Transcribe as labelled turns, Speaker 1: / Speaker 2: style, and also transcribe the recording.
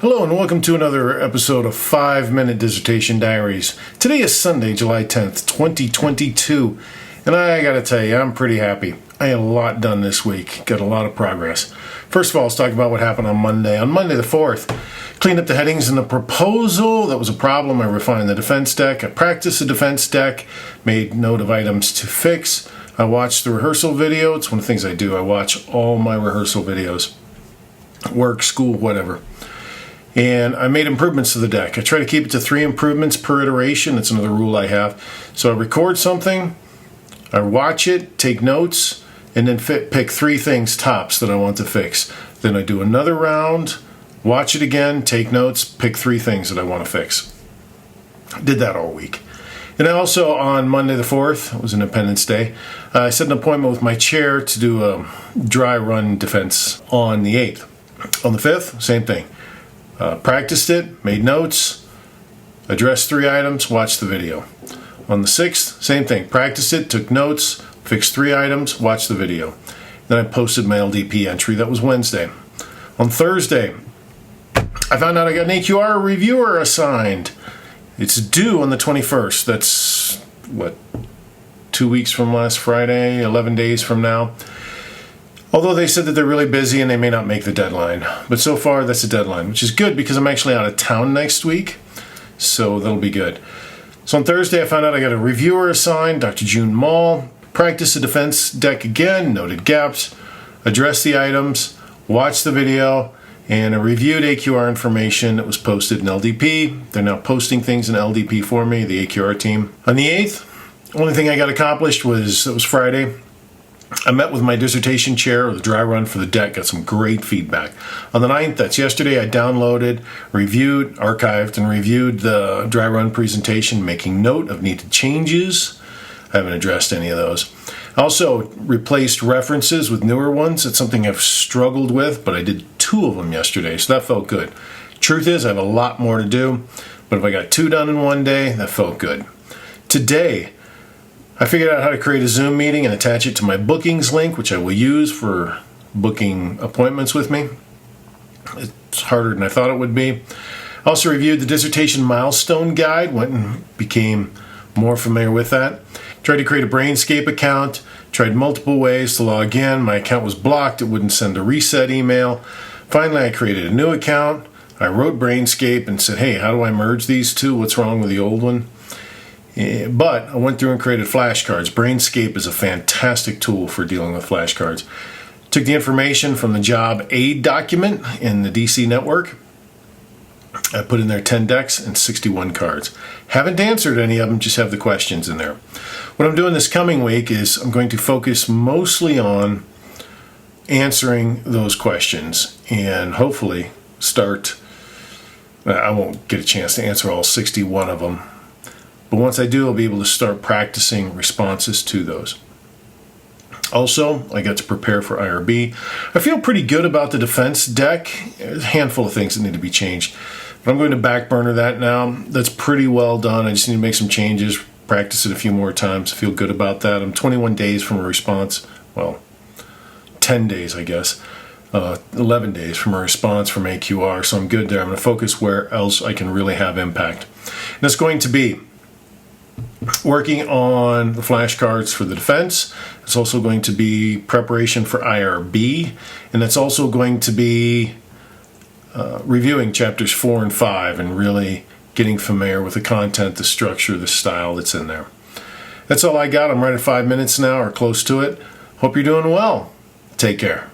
Speaker 1: Hello and welcome to another episode of 5-Minute Dissertation Diaries. Today is Sunday, July 10th, 2022, and I gotta tell you, I'm pretty happy. I had a lot done this week, got a lot of progress. First of all, let's talk about what happened on Monday. On Monday the 4th, cleaned up the headings in the proposal. That was a problem. I refined the defense deck. I practiced the defense deck, made note of items to fix. I watched the rehearsal video. It's one of the things I do. I watch all my rehearsal videos. Work, school, whatever. And I made improvements to the deck. I try to keep it to 3 improvements per iteration. That's another rule I have. So I record something, I watch it, take notes, and then pick 3 things tops that I want to fix. Then I do another round, watch it again, take notes, pick 3 things that I want to fix. I did that all week. And I also, on Monday the 4th, it was Independence Day, I set an appointment with my chair to do a dry run defense on the 8th. On the 5th, same thing. Practiced it, made notes, addressed 3 items, watched the video. On the 6th, same thing. Practiced it, took notes, fixed 3 items, watched the video. Then I posted my LDP entry. That was Wednesday. On Thursday, I found out I got an AQR reviewer assigned. It's due on the 21st. That's, 2 weeks from last Friday, 11 days from now. Although they said that they're really busy and they may not make the deadline. But so far, that's the deadline, which is good because I'm actually out of town next week. So that'll be good. So on Thursday, I found out I got a reviewer assigned, Dr. June Mall. Practiced the defense deck again, noted gaps, addressed the items, watched the video, and I reviewed AQR information that was posted in LDP. They're now posting things in LDP for me, the AQR team. On the 8th, only thing I got accomplished was Friday. I met with my dissertation chair, or the dry run for the deck, got some great feedback. On the 9th, that's yesterday, I downloaded, reviewed, archived, and reviewed the dry run presentation, making note of needed changes. I haven't addressed any of those. I also replaced references with newer ones. It's something I've struggled with, but I did 2 of them yesterday, so that felt good. Truth is, I have a lot more to do, but if I got 2 done in one day, that felt good. Today, I figured out how to create a Zoom meeting and attach it to my bookings link, which I will use for booking appointments with me. It's harder than I thought it would be. I also reviewed the dissertation milestone guide, went and became more familiar with that. Tried to create a Brainscape account, tried multiple ways to log in. My account was blocked, it wouldn't send a reset email. Finally, I created a new account. I wrote Brainscape and said, hey, how do I merge these 2? What's wrong with the old one? But I went through and created flashcards. Brainscape is a fantastic tool for dealing with flashcards. Took the information from the job aid document in the DC network. I put in there 10 decks and 61 cards. Haven't answered any of them, just have the questions in there. What I'm doing this coming week is I'm going to focus mostly on answering those questions and hopefully I won't get a chance to answer all 61 of them. But once I do, I'll be able to start practicing responses to those. Also, I got to prepare for IRB. I feel pretty good about the defense deck. There's a handful of things that need to be changed. But I'm going to back burner that now. That's pretty well done. I just need to make some changes, practice it a few more times. I feel good about that. I'm 21 days from a response. Well, 10 days, I guess. 11 days from a response from AQR. So I'm good there. I'm going to focus where else I can really have impact. And it's going to be working on the flashcards for the defense. It's also going to be preparation for IRB, and it's also going to be reviewing chapters 4 and 5 and really getting familiar with the content, the structure, the style that's in there. That's all I got. I'm right at 5 minutes now, or close to it. Hope you're doing well. Take care.